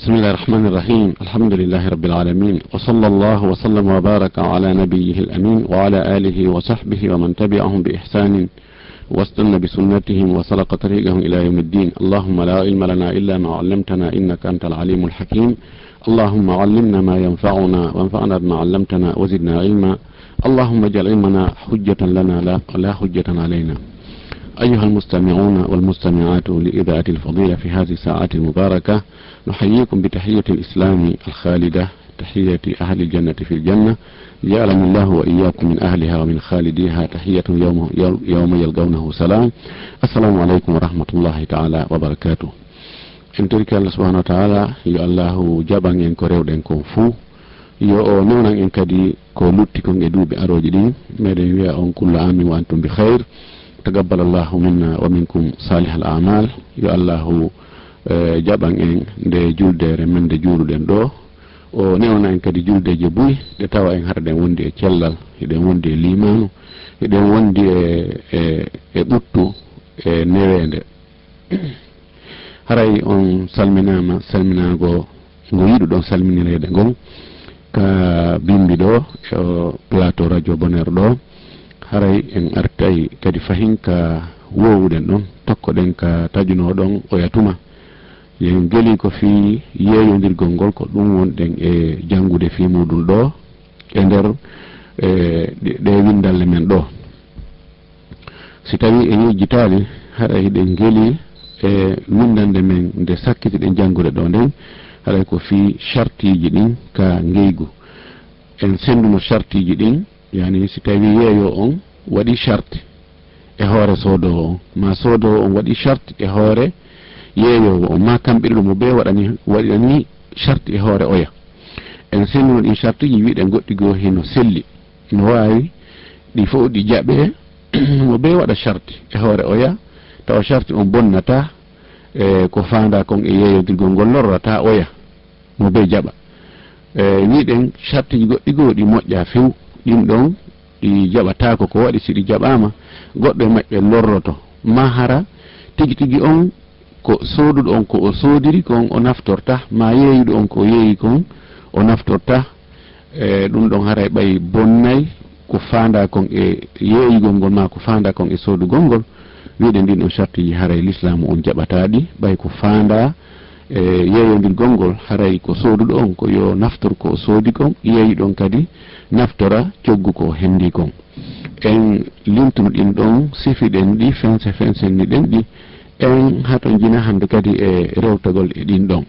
بسم الله الرحمن الرحيم. الحمد لله رب العالمين، وصلى الله وسلم وبارك على نبيه الأمين وعلى آله وصحبه ومن تبعهم بإحسان واستنى بسنتهم وسلك طريقهم إلى يوم الدين. اللهم لا علم لنا إلا ما علمتنا إنك أنت العليم الحكيم. اللهم علمنا ما ينفعنا وانفعنا بما علمتنا وزدنا علما. اللهم اجعل علمنا حجة لنا لا حجة علينا. أيها المستمعون والمستمعات لإذاعة الفضيلة في هذه الساعات المباركة، نحييكم بتحية الإسلام الخالدة، تحية أهل الجنة في الجنة، جعلنا الله وإياكم من أهلها ومن خالديها، تحية يوم يلقونه سلام. السلام عليكم ورحمة الله تعالى وبركاته. en torki Allah subhanahu wa ta'ala yo Allahu jaban en ko rewden ko fu, yo o newnan en kadi ko lutti kon e duuɓi aroji ɗin, meɗen wiya on kullu amin wa antum bi khair. تقبل الله منا ومنكم صالح الأعمال. يا الله جابان ان دي جولدere men de juuluden do o newna en kadi juldeje buy de tawa en harde wondi e cellal, eden wondi e limanu, eden wondi e buttu e newende. haray on salminama salminago ngo yidu don salminirede gon ka bimbi do e plateau radio Bonheur do. haray en artay kadi fahin ka wowuden ɗon tokkoɗen ka tajuno ɗon o yatuma yen geli ko fi yeeyodirgol ngol ko ɗum wonɗen e jangude fi muɗum ɗo e nder ɗe windalle men ɗo. si tawi e yejjitali haɗa hiɗen geli e windande men nde sakkiti ɗen jangude ɗo nden haɗay ko fi chartiji ɗin ka ngeygu. en senduno chartiji ɗin, yani si tawi yeeyo on waɗi charte e hoore sodowo on, ma sodowo on waɗi charte e hoore yeeyowo on, ma kamɓe ɗum be waɗani charte e hoore oya. en senduno ɗin charte ji wiɗen goɗɗi goo hino selli, no wawi ɗi fof ɗi jaɓe mo be waɗa charte e hoore oya, tawa charte on bonnata e ko fanda kon e yeeyodirgol ngol lorrata oya mo be jaɓa. wiɗen charte ji goɗɗi goo ɗi moƴƴa few, ɗin ɗon ɗi jaɓatako ko waɗi si ɗi jaɓama goɗɗo e maɓɓe lorroto, ma hara tigi tigi on ko soduɗo on ko o sodiri kon o naftorta, ma yeeyuɗo on ko yeeyi kon o naftorta. ɗum ɗon haray ɓay bonnay ko fanda kon e yeeyugol ngol ma ko fanda kon e sodugol ngol. wiɗen ndin ɗon chartiji haray l'islamu on jaɓataɗi, ɓay ko fanda e yeeyodirgol ngol haray ko soduɗo on ko yo naftor ko o soodi kon, yeeyuɗon kadi naftora coggu ko hendi kon. en limtuno ɗin ɗon sifiɗen ɗi fense ni ɗen ɗi en haton jina hande kadi e rewtagol e ɗin ɗon.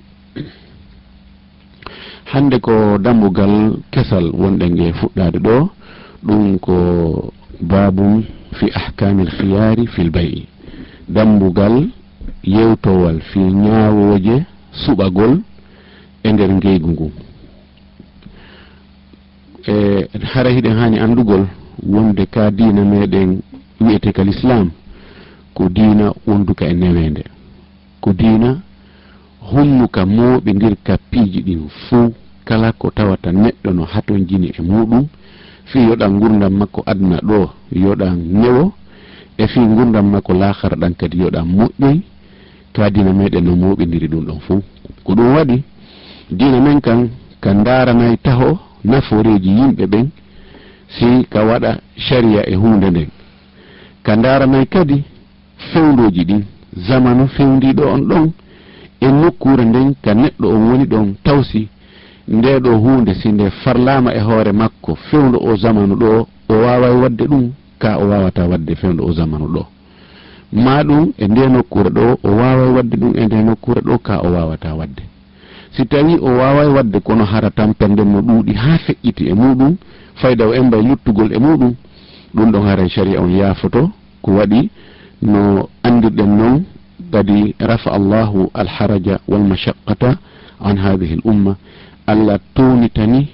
hande ko dambugal kesal wonɗen e fuɗɗade ɗo, ɗum ko babum fi ahkamil khiyari fil bay'i, dambugal yewtowal fi ñaawoje suɓagol e nder ngeygu ngu. hara hiɗen hani andugol wonde ka diina meɗen wiyete ka l'islam ko diina wonduka e newende, ko diina hunnuka moɓedirka piiji ɗin fuu, kala ko tawata neɗɗo no haton jini e muɗum, fi yoɗan gurdam makko adna ɗo yoɗan newo, e fi gurdam makko lahara ɗan kadi yoɗan moƴƴoy. ka diina meɗen no moɓidiri ɗum ɗon fuu. ko ɗum waɗi diina men kan ka daranay taho naforeji yimɓe ɓen si ka waɗa sharia e hunde nden, ka daranay kadi fewdoji ɗin zamanu fewdiɗo on ɗon e nokkure nden ka neɗɗo on woni ɗon tawsi nde ɗo hunde si nde farlama e hoore makko fewdo o zamanu ɗo o waway wadde ɗum, ka o wawata wadde fewdo o zamanu ɗo, ma ɗum e nde nokkure ɗo o waway wadde ɗum e nde nokkure ɗo, ka o wawata wadde. si tawi o waway wadde kono hara tamperde no ɗuuɗi ha feƴƴiti e muɗum, fayda o embay luttugol e muɗum, ɗum ɗon haray sharia on yaafoto. ko waɗi no andirɗen noon kadi rafa allahu alharaja walmashaqqata an hadihi l umma, allah townitani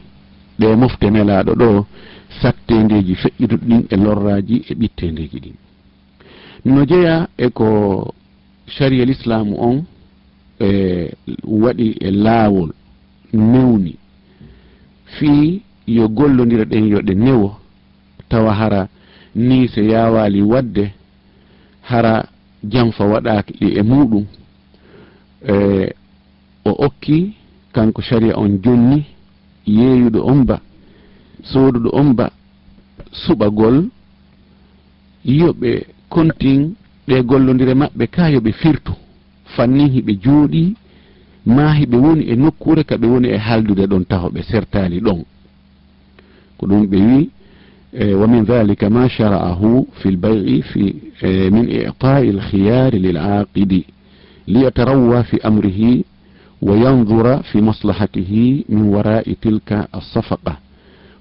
ɗe mofte nelaɗo ɗo sattendeji feƴƴituɗin e lorraji e ɓittendeji ɗin. no jeeya e ko sharia l'islamu on waɗi e laawol newni fi yo gollodira ɗen yoɗe newo, tawa hara ni se yawali wadde hara jamfa waɗaki ɗi e muɗum, o okki kanko sharia on jonni yeeyuɗo on ba sooduɗo on ba suɓagol yoɓe kontin ɗe gollodire maɓɓe ka yoɓe firtu fanni hiɓe jooɗi ma hiɓe woni e nokkure ka ɓe woni e haldude ɗon tahoɓe sertali ɗon ko ɗum ɓe wi wa min dhalika ma shara'ahu fi lbay'i fi min i'ta'i alkhiyari lil'aqidi liyatarawwa fi amrihi wa yanzura fi maslahatihi min wara'i tilka as-safaqa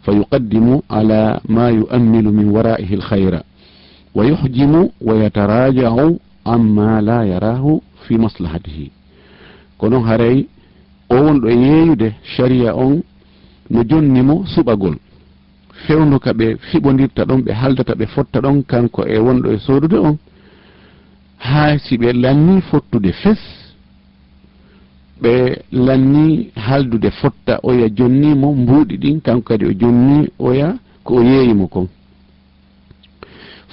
فيقدم على ما يؤمل من ورائه الخير ويحجم ويتراجع عما لا يراه في مصلحته kono haray o wonɗo yeeyude sharia on no jonnimo suɓagol fewndo ka ɓe fiɓodirta ɗon ɓe haldata ɓe fotta ɗon kanko e wonɗo e soodude on haa si ɓe lanni fottude fes ɓe lanni haldude fotta oya jonnimo mbuuɗi ɗin kanko kadi o jonni oya ko o yeeyimo kon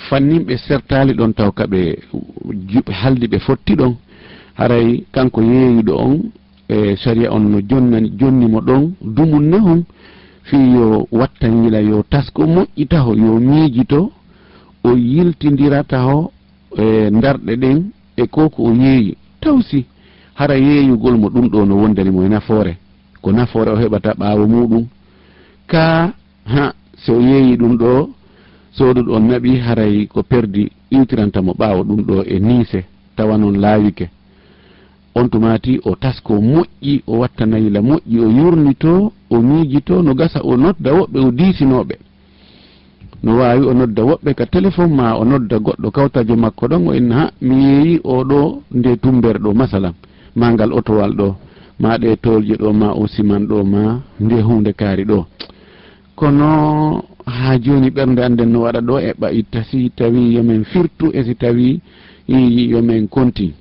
fannin ɓe sertali ɗon taw ka ɓe haldi ɓe fotti ɗon haray kanko yeeyuɗo on e sharia on no jonnimo ɗon dumunne on fi yo wattangila yo tasko moƴƴitaho yo miijito o yiltidirataho e darɗe ɗen e koko o yeeyi tawsi hara yeeyugol mo ɗum ɗo no wondani mo e nafoore ko nafoore o heɓata ɓaawo muɗum ka ha so o yeeyi ɗum ɗo sooduɗo on naɓi haray ko perdi iwtirantamo ɓaawo ɗum ɗo e niise tawa noon laawike on tumati o tasko moƴƴi o watta nayila moƴƴi o yurnito o miijito no gasa o nodda woɓɓe o diisinoɓe no wawi o nodda woɓɓe ka téléphone ma o nodda goɗɗo kawtajo makko ɗon o inna ha mi yeeyi oɗo nde tumbere ɗo masalan ma ngal otowal ɗo ma ɗe tolje ɗo ma o siman ɗo ma nde hunde kaari ɗo kono ha joni ɓernde anden no waɗa ɗo e ɓayitta si tawi yomin firtu e si tawi yomin konti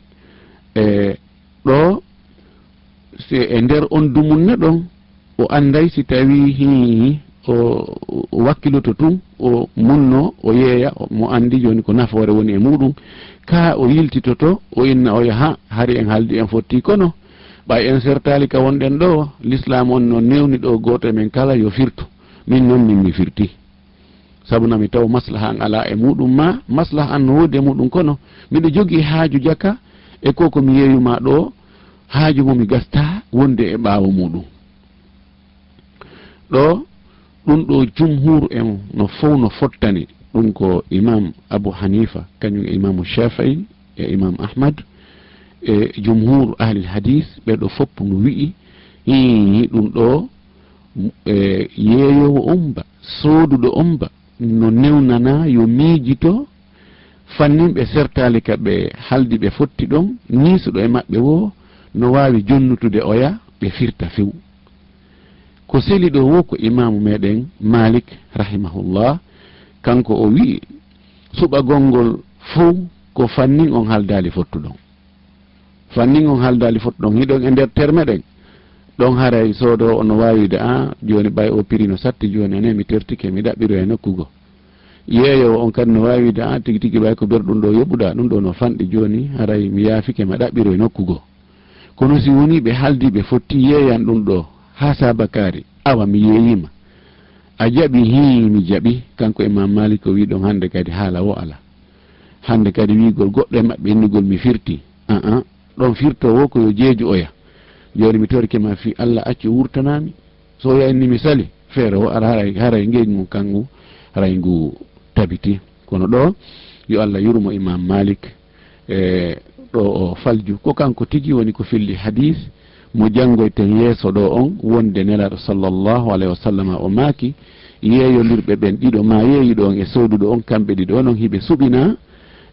ɗo e nder on dumunne ɗon o anday si tawi hi o wakkiloto tun o munno o yeeya mo andi joni ko nafoore woni e muɗum ka o yiltitoto o inna o yaha hari en haaldi en fotti kono ɓay en sertali ka wonɗen ɗo l'islam on no newni ɗo goto men kala yo firtu min noon min mi firti sabu nami taw maslaha an ala e muɗum ma maslaha an no wodi e muɗum kono miɗo jogui haaju jaka e koko mi yeeyuma ɗo haaju momi gasta wonde e ɓaawo muɗum ɗo ɗum ɗo jumhur en no fof no fottani ɗum ko imam Abu Hanifa kañum e imamu Shafi'i e imam Ahmad e jumhur ahli hadis ɓeɗo fopp no wi'i ɗum ɗo yeeyowo on ba sooduɗo on ba no newnana yo miijito fannin ɓe sertali ka ɓe haldi ɓe fotti ɗon niisuɗo e maɓɓe wo no wawi jonnutude oya ɓe firta few ko seli ɗo wo ko imamu meɗen Malik rahimahullah kanko o wi suɓagolngol fof ko fannin on haldali fottuɗon fannin on haldali fottuɗon hiɗon e nder terme ɗen ɗon haray soodo ono wawide a joni ɓay o prix no satti joni ene mi tertike mi ɗaɓɓiro e nokkugo yeeyowo on kadi no wawide a tigi tigi ɓay ko berɗum ɗo yoɓuɗa ɗum ɗo no fanɗi joni haray mi yaafike ma ɗaɓɓiro e nokkugo kono si woni ɓe haldi ɓe fotti yeeyan ɗum ɗo ha sabakari awa mi yeeyima a jaɓi mi jaɓi kanko imam Malik o wi ɗon hande kadi haala o ala hande kadi wigol goɗɗo e maɓɓe innugol mi firti ɗon firto wo ko yo jeeju oya joni mi torke ma fi Allah accu wurtanami so yanni mi sali feere o ara haray ngeygu ngu kangu haray ngu tabiti kono ɗo yo Allah yurmo imam Malik ɗo o falju ko kanko tigi woni ko filli hadis mo janngoyten yeeso ɗo on wonde nelaɗo sallllahu alayhi wa sallam o maaki yeeyodirɓe ɓen ɗiɗo ma yeeyiɗo on e sooduɗo on kamɓe ɗiɗo onon hiɓe suɓina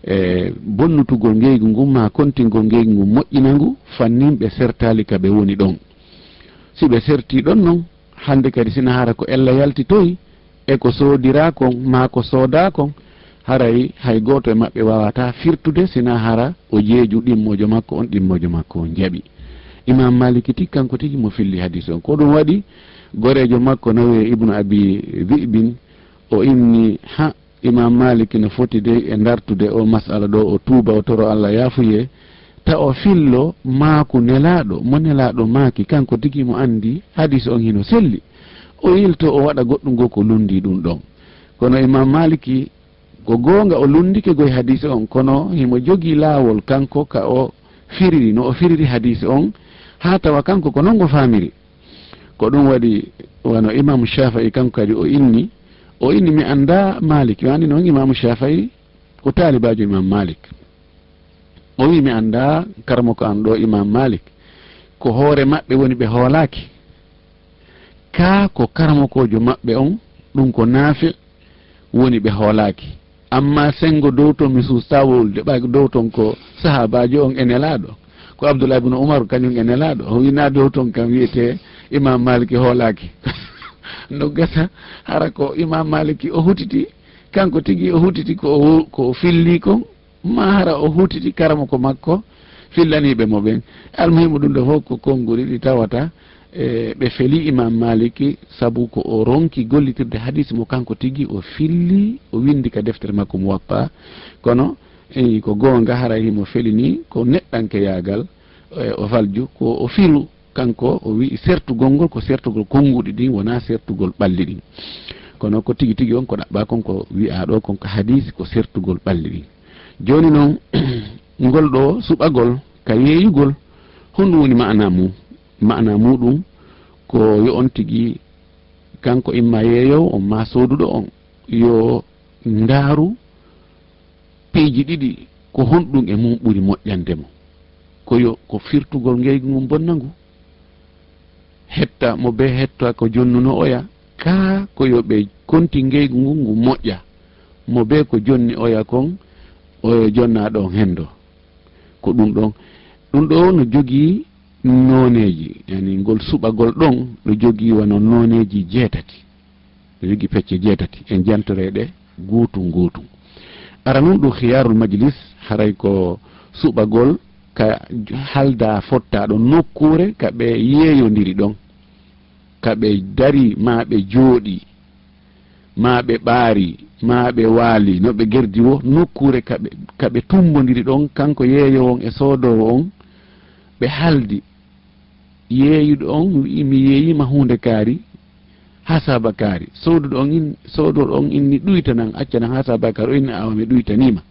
e bonnutugol ngeygu ngu ma kontingol ngeygu ngu moƴƴina ngu fannin ɓe sertali ka ɓe woni ɗon si ɓe serti ɗon noon hande kadi sina hara ko ella yaltitoyi e ko soodira kon ma ko sooda kon haray hay goto e maɓɓe wawata firtude sina hara o jeeju ɗimmojo makko on ɗimmojo makko on jaɓi imam Maliki tigi kanko tigi mo filli hadis on ko ɗum waɗi gorejo makko nawi ibnu abi dhibin o inni imam Maliki no foti de e dartude o masala ɗo o tuuba o toro Allah yaafuye hetta o fillo maako nelaɗo mo nelaɗo maaki kanko tigi mo andi hadis on hino selli o yilto o waɗa goɗɗum go ko lundi ɗum ɗon kono imam maliki ko gonga o lundike goye hadis on kono himo jogi laawol kanko ka o firiri no o firiri hadis on ha tawa kanko ko non go famiri ko ɗum waɗi wano imam Shafi'i kanko kadi o inni mi anda maliki wani noon imam Shafi'i ko talibajo imam malik o wi mi anda karmo ko an ɗo imam malik ko hoore maɓɓe woni ɓe hoolaki ka ko karmokojo maɓɓe on ɗum ko naafi woni ɓe hoolaki amma sengo dow ton mi susta wolde ɓa dow ton ko sahabajo on enelaɗo ko Abdoullah ibn Umar kañum enelaɗo o wina dow ton kam wiyete imam maliki hoolaki no gasa hara ko imam maliki o hutiti kanko tigi o hutiti ko filli kon ma hara o hutiti karamo ko makko fillaniɓe mo ɓen almuhimu ɗum ɗo fof ko konnguri ɗi tawata ɓe feli imam maliki sabu ko o ronki gollitirde hadis mo kanko tigi o filli o windi ka deftere makko mo wappa kono ko gonga hara himo feli ni ko neɗɗanke yagal o falju ko o firu kanko o wi sertugol ngol ko sertugol konguɗi ɗin wona sertugol ɓalli ɗin kono ko tigi tigi on ko ɗaɓɓa kon ko wi'a ɗo kon ko hadis ko sertugol ɓalli ɗin joni noon ngol ɗo suɓagol ka yeeyugol honɗum woni ma'ana muɗum ko yo on tigi kanko imma yeeyow on ma soduɗo on yo ndaaru piiji ɗiɗi ko honɗum e mum ɓuri moƴƴandemo ko firtugol ngeygu mum bonnangu hetta mo be hetta ko jonnuno oya ka ko yo ɓe konti ngeygu ngu moƴƴa mo be ko jonni oya kon o jonna ɗon hendo ko ɗum ɗo no jogii noneji yani ngol suɓagol ɗon no jogii wano noneji 6 no jogii pecce 6 en jantoreɗe guutum ara noon ɗum khiyarul majlis haray ko suɓagol ka halda fottaɗo nokkure ka ɓe yeeyodiri ɗon ka ɓe dari ma ɓe jooɗi ma ɓe ɓaari ma ɓe waali no ɓe gerdi wo nokkure ka ɓe tumbodiri ɗon kanko yeeyo on e soodowo on ɓe haldi yeeyuɗo on mi yeeyima hunde kaari ha saba kaari soodoɗo on inni ɗuytanan accanan ha saba kaari o inni awa mi ɗuytanima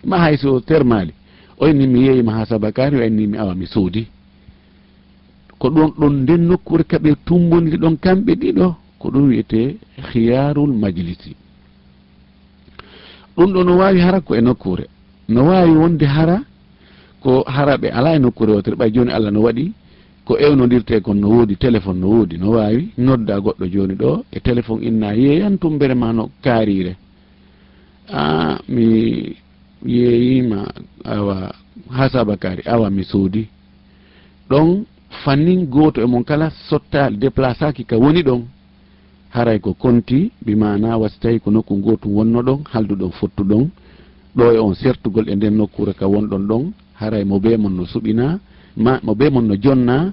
ma hay so termali o inni mi yeeyima ha saba kaari o inni mi awa mi soodi ko ɗon nden nokkure kaɓe tumbodiri ɗon kamɓe ɗiɗo ko ɗum wiyete khiyarul majlisi ɗum ɗo no wawi hara ko e nokkure no wawi wonde hara ko hara ɓe ala e nokkure wotere ɓay joni Allah no waɗi ko ewnodirte kon no woodi téléphone no woodi no wawi nodda goɗɗo joni ɗo e téléphone inna yeeyan tumbere ma no kaarire mi yeeyima awa ha saba kaari awa mi soodi ɗon fannin goto e mon kala sotta déplaçaki ka woni ɗon haray ko konti bimana wasi tawi ko nokku gotum wonno ɗon halduɗon fottuɗon ɗo e on sertugol e nden nokkure ka wonɗon ɗon haray mo be mon no suɓina mo be mon no jonna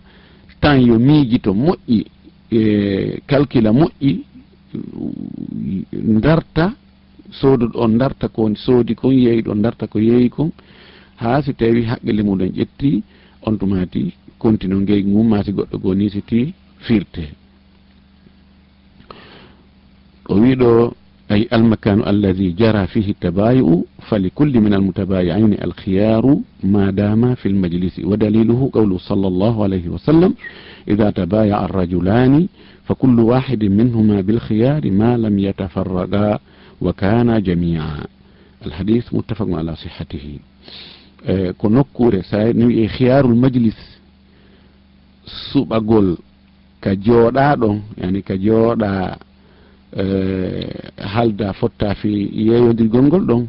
tan yo miijito moƴƴi e calcula moƴƴi darta sooduɗo on darta ko soodi kon yeeyiɗo on darta ko yeeyi kon ha si tawi haqqille muɗon ƴetti on tumati continue ngeygu mum mati goɗɗo goo ni siti firte o wiɗo أي المكان الذي جرى فيه التبايع فلكل من المتبايعين الخيار ما دام في المجلس ودليله قوله صلى الله عليه وسلم إذا تبايع الرجلان فكل واحد منهما بالخيار ما لم يتفرقا وكان جميعا الحديث متفق على صحته كنكور سايد خيار المجلس سوباغول كجودا يعني كجودا halda fotta fi yeeyodirgol ngol ɗon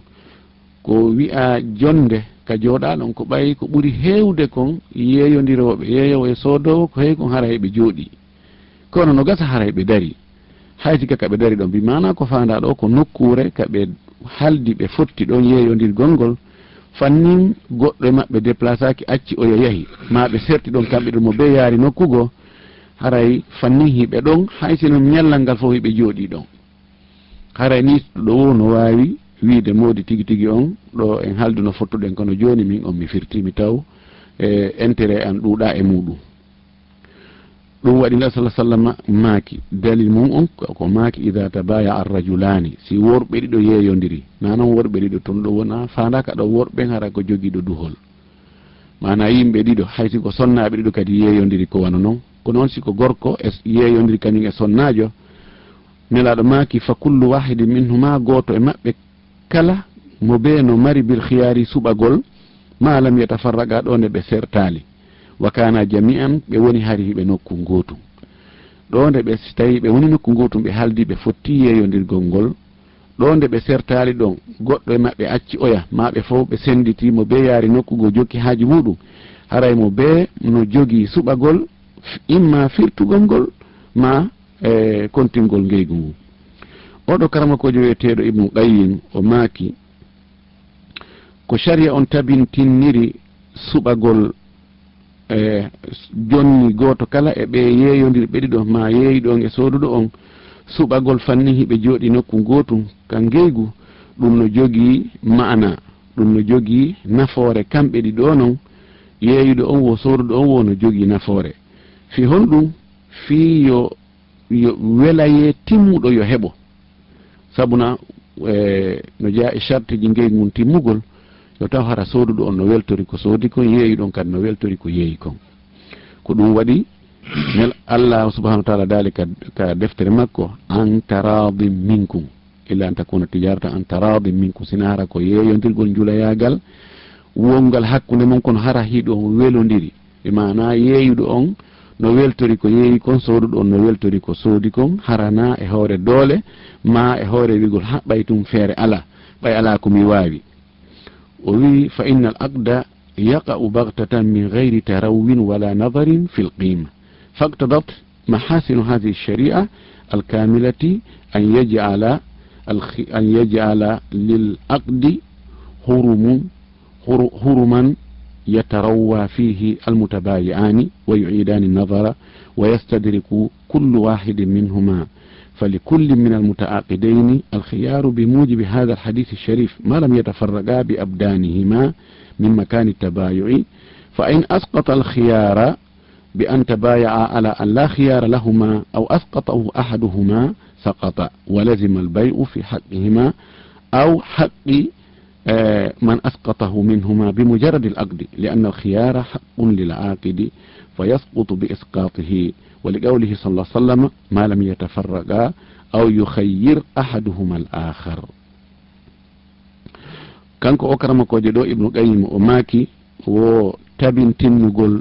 ko wi'a jonde ka jooɗa ɗon ko ɓayi ko ɓuri heewde kon yeeyodiroɓe yeeyowo e soodowo ko heewi kon hara heɓe jooɗi kono no gasa hara heɓe dari haytika kaɓe dari ɗon bi mana ko fanda ɗo ko nokkure kaɓe haldi ɓe fotti ɗon yeeyodirgol ngol fannin goɗɗo e maɓɓe déplacaki acci oyo yahi ma ɓe serti ɗon kamɓe ɗon mo be yaari nokkugo haray fannin hiɓe ɗon hay sino ñallal ngal fof hiɓe jooɗi ɗon haray ni ɗo wo no wawi wiide modi tigi tigi on ɗo en halduno fottuɗen kono joni min on mi firtimi taw intérêt an ɗuuɗa e muɗum. ɗum waɗi nda sallah sallam maaki dalil mum on ko maaki ida tabaya arrajulani si worɓe ɗiɗo yeeyodiri nanon worɓe ɗiɗo toon ɗo wona fandaka ɗo worɓe hara ko jogiiɗo duhol mana yimɓe ɗiɗo haysi ko sonnaɓe ɗiɗo kadi yeeyodiri ko wana noon ko noon siko gorko e yeeyodiri kañum e sonnajo nelaɗo maaki fa kullu wahidi minhuma goto e maɓɓe kala mo be no mari bil khiyari suɓagol ma lam yatafarraga ɗo nde ɓe sertali wa kana jami'an ɓe woni hari hiɓe nokku gotum ɗo nde ɓe tawi ɓe woni nokku gotum ɓe haldi ɓe fotti yeeyodirgol ngol ɗo nde ɓe sertali ɗon goɗɗo e maɓɓe acci oya maɓe fof ɓe senditi mo be yaari nokkugo jokki haaji muɗum haray mo be no jogii suɓagol imma firtugol ngol ma kontingol ngeygu ngu oɗo karamakojo wiyeteɗo ibnu qayyim o maaki ko sharia on tabintinniri suɓagol jonni goto kala e ɓe yeeyodir ɓe ɗiɗo ma yeeyiɗon e soduɗo on suɓagol fanni hiɓe jooɗi nokku gotum kan ngeygu ɗum no jogii ma'ana ɗum no jogii nafoore kamɓe ɗiɗo noon yeeyuɗo on wo soduɗo on wo no jogii nafoore fi honɗum fi yo welaye timmuɗo yo heɓo sabuna no jeeya e charte ji ngeygu mum timmugol yo taw hara soduɗo on no weltori ko soodi kon yeeyuɗon kadi no weltori ko yeeyi kon ko ɗum waɗi nel allah subahanahu wa taala daali ka deftere makko an taradin minkum illa an takuna tijarata an taradin minkum sina hara ko yeeyodirgol julayagal wongal hakkude mon kono hara hiiɗo on welodiri e mana yeeyuɗo on no weltori ko yeeyi kon soduɗo on no weltori ko soodi kon harana e hoore doole ma e hoore wigol haɓɓay tum feere ala ɓay ala komi waawi o wi fa inna al aqda yaqa'u baghtatan min gayri tarawwin wala nadarin fi lqima faqtadat mahasinu hadihi lsharia alkamilati an yaj'ala lil aqdi huruman يتروى فيه المتبايعان ويعيدان النظر ويستدرك كل واحد منهما فلكل من المتعاقدين الخيار بموجب هذا الحديث الشريف ما لم يتفرقا بأبدانهما من مكان التبايع فإن أسقط الخيار بأن تبايعا على أن لا خيار لهما أو أسقطه أحدهما سقط ولزم البيع في حقهما أو حق من أسقطه منهما بمجرد العقد لأن الخيار حق للعاقد فيسقط بإسقاطه ولقوله صلى الله عليه وسلم ما لم يتفرقا أو يخير أحدهما الآخر kanko o karamakoje ɗo ibnu qayyim o maaki wo tabintinnugol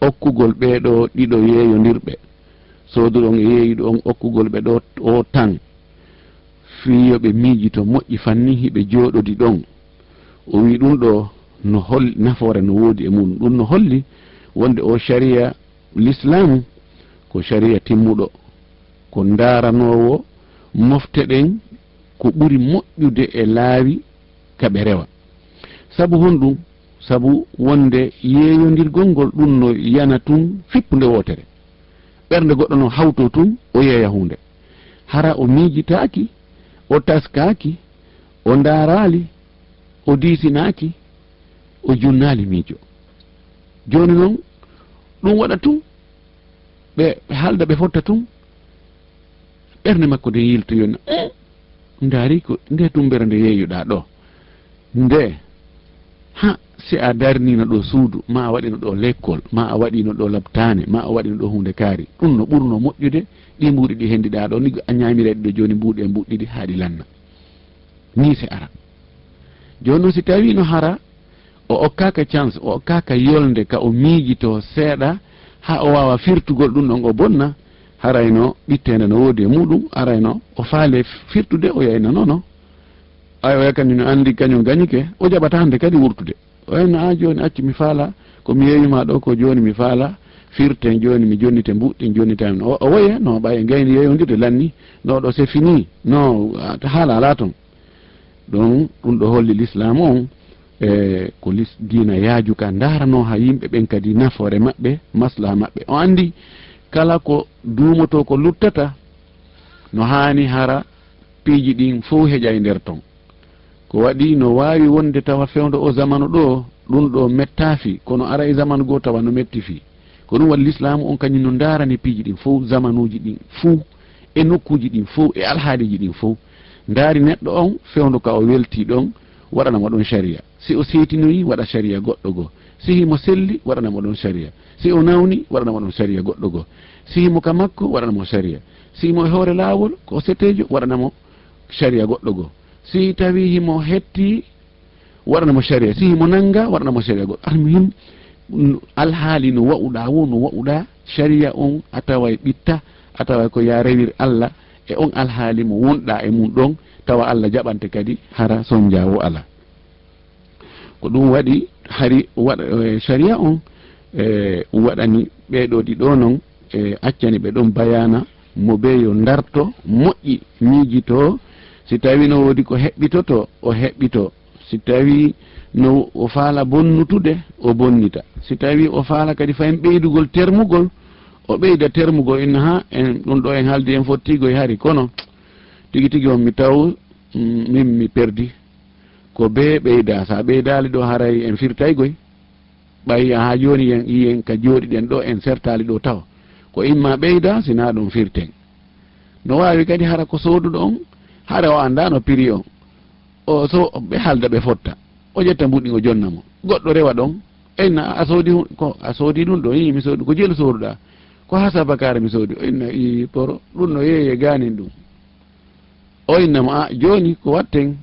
okkugol ɓeɗo ɗiɗo yeeyodirɓe soduɗon e yeeyiɗo on okkugol ɓe ɗo o tan fiyoɓe miijito moƴƴi fanni hiɓe jooɗodi ɗon o wi ɗum ɗo no holli nafoore no woodi e mum ɗum no holli wonde o sharia l'islamu ko sharia timmuɗo ko ndaaranowo mofte ɗen ko ɓuri moƴƴude e laawi kaɓe rewa sabu honɗum sabu wonde yeeyodirgol ngol ɗum no yana tun fippude wotere ɓernde goɗɗo no hawto tun o yeeya hunde hara o miijitaaki o taskaaki o ndaaraali o diisinaaki o junnaali miijo jooni noon ɗum waɗa tun ɓe haalda ɓe fotta tun ɓernde makko de yiltoyonna ndaari ko nde tumbere nde yeeyuɗaa ɗo nde ha si a darnino ɗo suudu ma a waɗino ɗo l'école ma a waɗino ɗo labtane ma a waɗino ɗo hunde kaari ɗum no ɓurno moƴƴude ɗi mbuuɗi ɗi hendiɗa ɗo ni a ñaamireɗi ɗo joni mbuuɗi e mbuɗɗiɗi haaɗi lanna ni se ara joni noon si tawi no hara o okkaka chance o okkaka yolde ka o miijito seeɗa ha o wawa firtugol ɗum ɗon o bonna harayno ɓittende no woodi e muɗum arayno o faale firtude o yayna nono ay o yakani no andi kañum gañike o jaɓata hande kadi wurtude o wayno a joni accu mi faala komi yeeyuma ɗo ko joni mi faala firten joni mi jonnite mbuɗɗin jonnitami o woye no ɓaye gayni yeeyodirde lanni no ɗo c'est fini no haala ala toon ɗum ɗo holli l'islam on ko diina yaaju ka darano ha yimɓe ɓen kadi nafoore maɓɓe maslaha maɓɓe o andi kala ko duumoto ko luttata no haani hara piiji ɗin fof heƴa e nder ton ko waɗi no wawi wonde tawa fewdo o zamanu ɗo ɗum ɗo mettafi kono ara e zaman go tawa no metti fi ko ɗum waɗi l'islamu on kañum no darani piiji ɗin fof zamanuji ɗin fou e nokkuji ɗin fof e alhaaliji ɗin fof daari neɗɗo on fewndu ka o welti ɗon waɗanamo ɗon sharia si o seetinoyi waɗa sharia goɗɗo goo si himo selli waɗanamo ɗon sharia si o nawni waɗanamo ɗon sharia goɗɗo goo si himo ka makko waɗanamo sharia si himo e hoore laawol ko setejo waɗanamo sharia goɗɗo goo si tawi himo hetti waɗanamo sharia si himo nanga waɗanamo sharia goɗɗo almuhim alhaali no wa'uɗa wo no wa'uɗa sharia on a tawa e ɓitta a tawa ko ya rewir Allah e on alhaali mo wonɗa e mum ɗon tawa Allah jaɓante kadi hara son jawo ala ko ɗum waɗi hari waɗa sharia on waɗani ɓeɗo ɗiɗo noon accani ɓe ɗon bayana mo ɓe yo darto moƴƴi miijito si tawi no woodi ko heɓɓitoto o heɓɓito si tawi no o faala bonnutude o bonnita si tawi o faala kadi fayin ɓeydugol termugol o ɓeyda termugol inna ha en ɗum ɗo en haaldi en fottigo e hari kono tigi tigi on mi taw min mi perdi ko be ɓeyda sa ɓeydali ɗo haray en firtaygoy ɓay ha joni yen yiyen ka jooɗiɗen ɗo en sertali ɗo taw ko imma ɓeyda sina ɗum firten no wawi kadi hara ko soduɗo on hara o anda no prix on o so ɓe halda ɓe fotta o ƴetta mbuɗi o jonnamo goɗɗo rewa ɗon enna a soodi ko a soodi ɗum ɗo mi soodi ko jelu soduɗa ko ha sabakare mi soodi o inna i poro ɗum no yeeye ganin ɗum o innamo a joni ko watten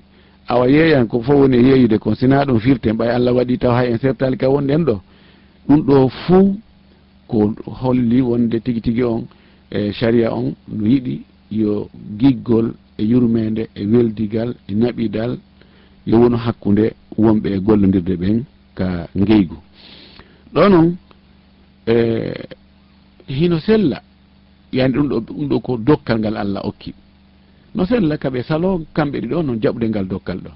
awa yeeyan ko fof woni yeeyude kon sina ɗum firten ɓay Allah waɗi taw hay en sertali ka wonɗen ɗo ɗum ɗo fuu ko holli wonde tigi tigi on e sharia on no yiɗi yo giggol e yurmede e weldigal e naɓidal yo wono hakkude wonɓe e gollodirde ɓen ka ngeygu ɗo noon hino sella yani ɗum ɗo ko dokkal ngal Allah okki no sella kaɓe salo kamɓe ɗiɗo noon jaɓude ngal dokkal ɗo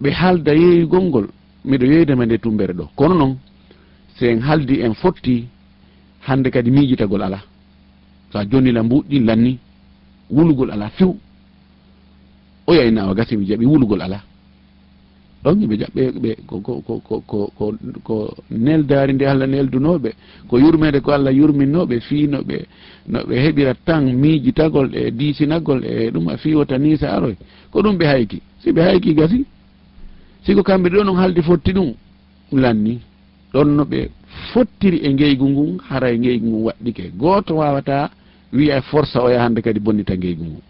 ɓe haalda yeeyugol ngol miɗo yeydama nde tumbere ɗo kono noon sen haldi en fotti hande kadi miijitagol ala sa jonnila mbuɗɗi lanni wulugol ala few o yayna awa gasi mi jaɓi wulugol ala ɗon yimɓe jaɓɓe ko neldari nde Allah neldunoɓe ko yurmede ko Allah yurminnoɓe fii no ɓe heɓira tan miijitagol e diisinagol e ɗum a fiwota ni sa aroy ko ɗum ɓe hayki si ɓe hayki gasi siko kamɓe ɗo noon haldi fotti ɗum lanni ɗon no ɓe fottiri e ngeygu ngun hara e ngeygu ngun waɗɗike goto wawata wiya force o yahande kadi bonnita ngeygu ngun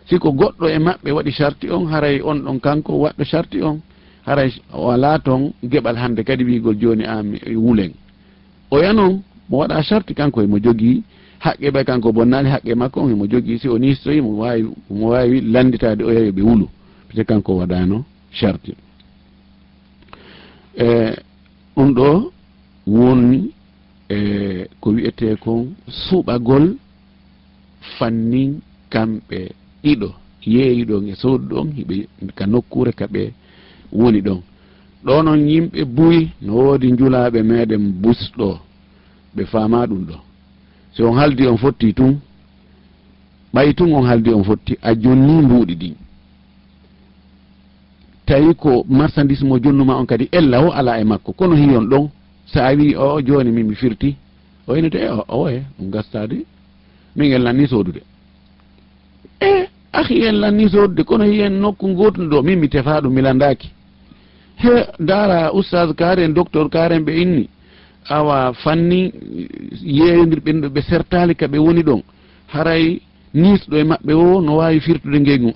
siko goɗɗo e maɓɓe waɗi charti on haray on ɗon kanko waɗɗo charti on haray wala toon geɓal hande kadi wigol joni ami wulen o ya noon mo waɗa charti kanko emo jogui haqqe ɓe kanko bonnali haqqe makko on emo jogui si o nistoyi mo wawi landitade o yayoɓe wulu parce kanko waɗano charti ɗum ɗo woni ko wiyete kon suɓagol fannin kamɓe ɗiɗo yeeyiɗon e sowduɗon hiɓe ka nokkure kaɓe woni ɗon ɗo noon yimɓe buyi no woodi njulaɓe meɗen busɗo ɓe faama ɗum ɗo si on haldi on fotti tun ɓay tun on haldi on fotti a jonni mbuuɗi ɗi tawi ko marchandise mo jonnuma on kadi ella o ala e makko kono hiyon ɗon sa wi o joni min mi firti o inete oye ɗum gastade min en lanni sodude ahi en lanni sodude kono hiyen nokku gotum ɗo min mi tefa ɗum mi landaki he dara oustaz karen docteur karen ɓe inni awa fanni yeeyodirɓe ɓe sertali kaɓe woni ɗon haray nisɗo e maɓɓe o no wawi firtude ngeygu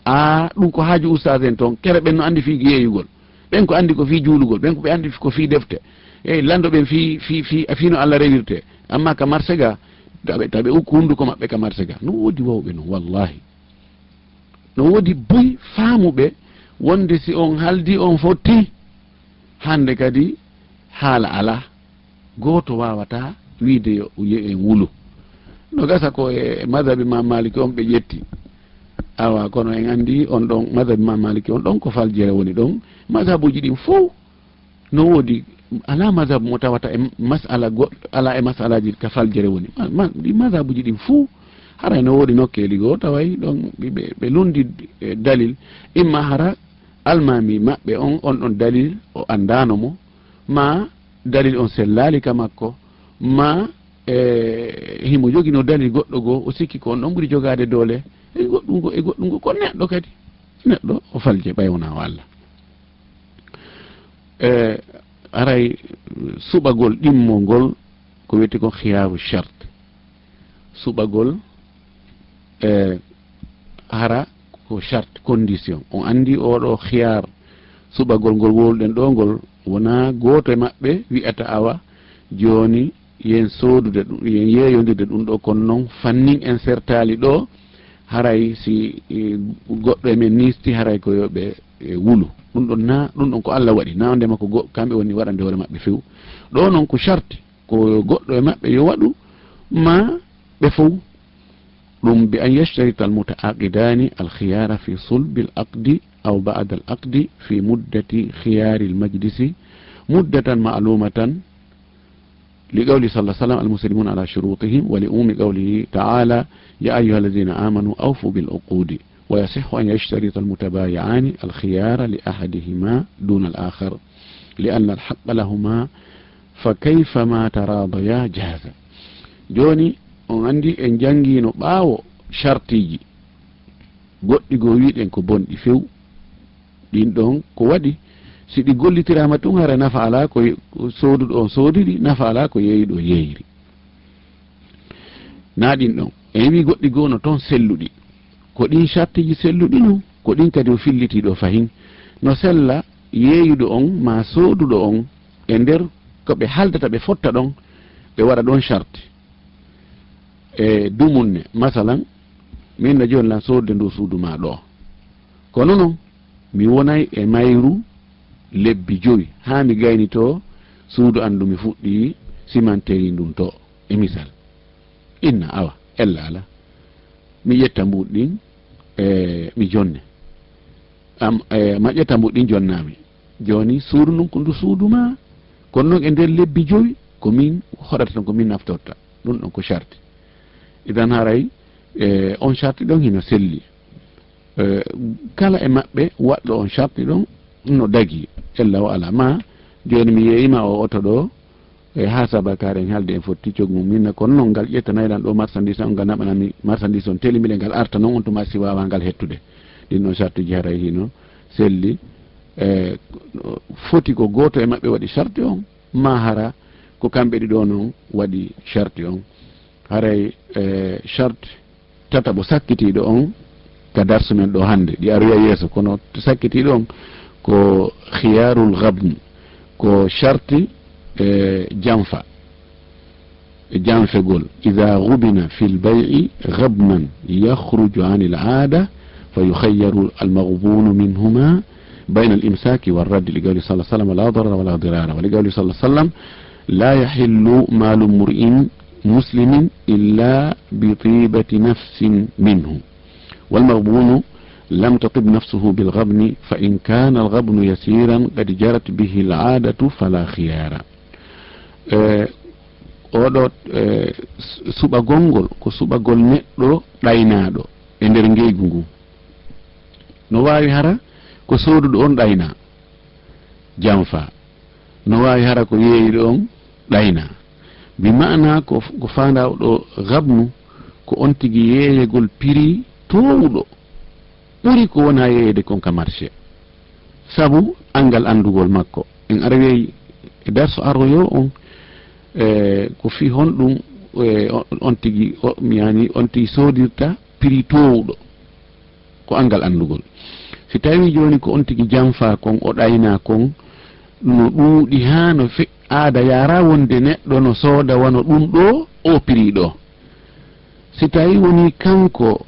ɗum ko haaju oustaz en toon kere ɓen no andi fi yeeyugol ɓen ko andi ko fi juulugol ɓen ko ɓe andi ko fi defte eyyi lando ɓen fi no Allah rewirte amma ka marché ga taɓe ukku hunduko maɓɓe ka marché ga no woodi wawɓe noon wallahi no woodi boy faamuɓe wonde si on haldi on fotti hande kadi haala ala goto wawata wiide yo en wulu no gasa ko e madhabi ma maliki on ɓe ƴetti awa kono en andi on ɗon madhabi ma maliki on ɗon ko faljere woni ɗon madhabuji ɗin fof no woodi ala madhabu mo tawata e masala ala e masalaji ka faljere woni ɗi madhabuji ɗin fof haray no woodi nokkeli goo taway ɗon ɓe lundi dalil imma hara almami maɓɓe on ɗon dalil o andano mo ma dalil on sellali ka makko ma himo jogino dalil goɗɗo goo o sikki ko on ɗon ɓuri jogade doole e goɗɗum go ko neɗɗo kadi neɗɗo o falje ɓaywonawo Allah aray suɓagol ɗimmongol ko wiyete ko khiyaru charte suɓagol hara ko charte condition on andi oɗo khiyar suɓagol ngol wolɗen ɗo ngol wona goto e maɓɓe wi'ata awa joni yen sodude ɗum yen yeeyodirde ɗum ɗo kono noon fannin en sertali ɗo haray si goɗɗo emen nisti haray ko yoɓe wulu ɗum ɗon na ɗum ɗon ko Allah waɗi na ndema ko kamɓe woni waɗande hoore maɓɓe few ɗo noon ko charte ko goɗɗo e maɓɓe yo waɗu ma ɓe fow ɗum bi an yashtarita al mutaaqidani al khiyara fi sulbi al aqdi aw ba'da al aqdi fi muddati khiyari al majlisi muddatan ma'lumatan لقول صلى الله عليه وسلم المسلمون على شروطهم ولأم قوله تعالى يا أيها الذين آمنوا أوفوا بالعقود ويصح أن يشترط المتبايعان الخيار لأحدهما دون الآخر لأن الحق لهما فكيفما تراضيا جاز جوني عندي إن جانجي نباو شرطيجي goɗɗi go wiɗen ko bonɗi few ɗin ɗon ko waɗi si ɗi gollitirama tun hara nafa ala ko soduɗo on sodiri nafa ala ko yeeyiɗo yeeyiri na ɗin ɗon en wi goɗɗi goo no toon selluɗi ko ɗin chartiji selluɗi no ko ɗin kadi o fillitiɗo fahin no sella yeeyuɗo on ma soduɗo on e nder ko ɓe haldata ɓe fotta ɗon ɓe waɗa ɗon charte e dumunne masalan min no joni lan sodde ndu suudu ma ɗo kono noon mi wonay e mayru lebbi 5 ha mi gayni to suudu andu mi fuɗɗi simanteri ndum to e misal inna awa ella ala mi ƴetta mbuɗɗin mi jonne ma ƴetta mbuɗɗin jonnami joni suudu ndum ko ndu suudu ma kono noon e nder lebbi 5 ko min hoɗata tan ko min naftorta ɗum ɗon ko charte idan haray on charte ɗon hino selli kala e maɓɓe waɗɗo on charte ɗon no dagi ella o ala ma joni mi yeeyima o oto ɗo ha sabakare en haalde en fotti cogmum minna kono noon ngal ƴettanayɗan ɗo marchandise on ngal naɓanami marchandise on telimile ngal arta noon on tuma si wawa ngal hettude ɗin ɗon charte ji haray hino selli foti ko goto e maɓɓe waɗi charte on ma hara ko kamɓe ɗiɗo noon waɗi charte on haray charte tataɓo sakkitiɗo on ka darsu men ɗo hande ɗi aroya yeeso kono sakkitiɗo on ko khiyarul ghabn ko sharti janfa janfegol idha ghubina fil bay'i ghabnan yakhruju an al 'ada fayukhayyaru al maghbun minhuma bayna al imsaki wal radd li qawli sallallahu alayhi wa sallam la darara wa la dirara wa li qawli sallallahu alayhi wa sallam la yahillu malu mur'in muslimin illa bi tibati nafsin minhu wal maghbun لم تطب نفسه بالغبن فإن كان الغبن يسيرا قد جرت به العادة فلا خيار oɗo suɓagol ko suɓagol neɗɗo ɗaynaɗo e nder ngeygu ngu no wawi hara ko soduɗo on ɗayna janfa no wawi hara ko yeeyiɗo on ɗayna bi mana ko fanda ɗo gabnu ko on tigui yeeyegol prix towuɗo ɓuri ko wona yeeyede kon ka marché sabu angal andugol makko en araweyi e darso aroyo on ko fi honɗum on tigui yani on tigui sodirta prix towuɗo ko angal andugol si tawi joni ko on tigui janfa kon o ɗayna kon no ɗuuɗi ha no aada yara wonde neɗɗo no sooda wano ɗum ɗo o prix ɗo si tawi woni kanko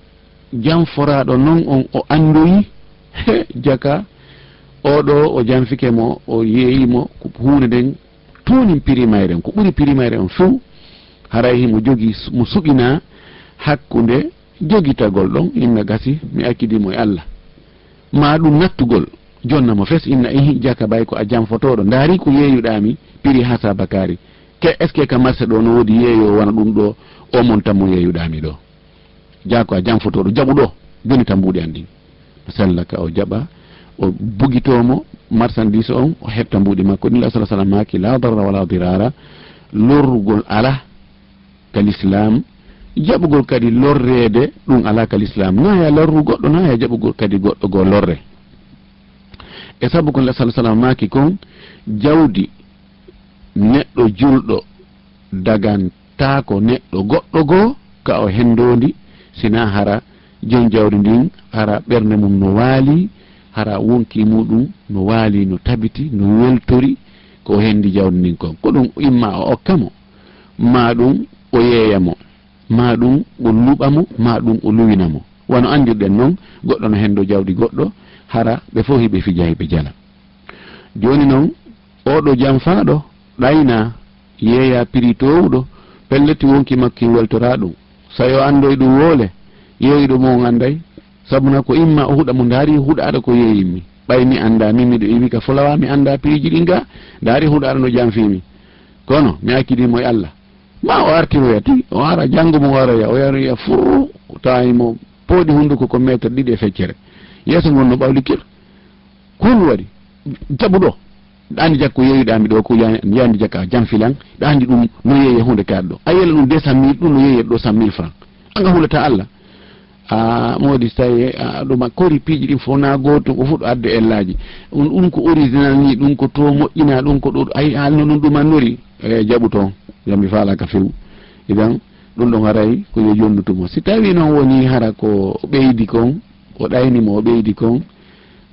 janforaɗo noon on o andoyi jaka oɗo o janfike mo o yeeyimo hunde nden tonin prix mayren ko ɓuri prix mayren on few haray himo jogi mo suɓina hakkude jogitagol ɗon inna gasi mi akkidimo e Allah ma ɗum nattugol jonna mo fes inna ihi jaka bay ko a janfotoɗo ndaari ko yeeyuɗami prix ha sabakari est ce que ka marché ɗo no woodi yeeyo wona ɗum ɗo o montanmo yeeyuɗami ɗo jako a janfotoɗo jaɓu ɗo joni tan mbuɗi andi sella ka o jaɓa o bugitomo marchandise on o hetta mbuɗi makko ɗin la sallam maki la darra wala dirara lorrugol ala kal islam jaɓugol kadi lorrede ɗum ala kal islam na ya lorru goɗɗo na ya jaɓugol kadi goɗɗo go lorre e sabu kon la sallam maki kon jawdi neɗɗo julɗo dagantako neɗɗo goɗɗo goo ka o hendodi sina hara jon jawdi ndin hara ɓernde mum no waali hara wonki muɗum no waali no tabiti no weltori ko hendi jawdi ndin kon ko ɗum imma o okkamo ma ɗum o yeeyamo ma ɗum o luɓamo ma ɗum o luwinamo wano andirɗen noon goɗɗo no hendo jawdi goɗɗo hara ɓe fof hiɓe fija hiɓe jala joni noon oɗo jam faaɗo ɗayna yeeya prix towɗo pelleti wonki makki weltora ɗum so yo andoy ɗum woole yeeyiɗo mo on anday sabuna ko imma o huɗa mo daari huɗaɗo ko yeeyimmi ɓay mi anda min miɗo iwi ka folawa mi anda prix ji ɗin ga daari huɗaɗo no jam fimi kono mi hakkidimo e Allah ma o artiroya ti o ara janngo mo waroya o yaroya fuu tawimo pooɗi hunduko ko métre ɗiɗi e feccere yeeso ngon no ɓawlikir kon waɗi jaɓuɗo ɗandi jakko yeeyiɗami ɗo ko yandi jakka jam filan ɗandi ɗum no yeeye hunde kaɗa ɗo a yela ɗum 200 000 ɗum no yeeyet ɗo 100 000 francs anga hulata Allah a modi tawi ɗuma kori piiji ɗin fof na goto ko fuɗɗo adde ellaji ɗum ko original ni ɗum ko to moƴƴina ɗum ko ɗo ay halno ɗum ɗumannori e jaɓu toon yami falaka few idan ɗum ɗon haray ko yo jonnutumo si tawi noon woni hara ko ɓeydi kon o ɗaynimo o ɓeydi kon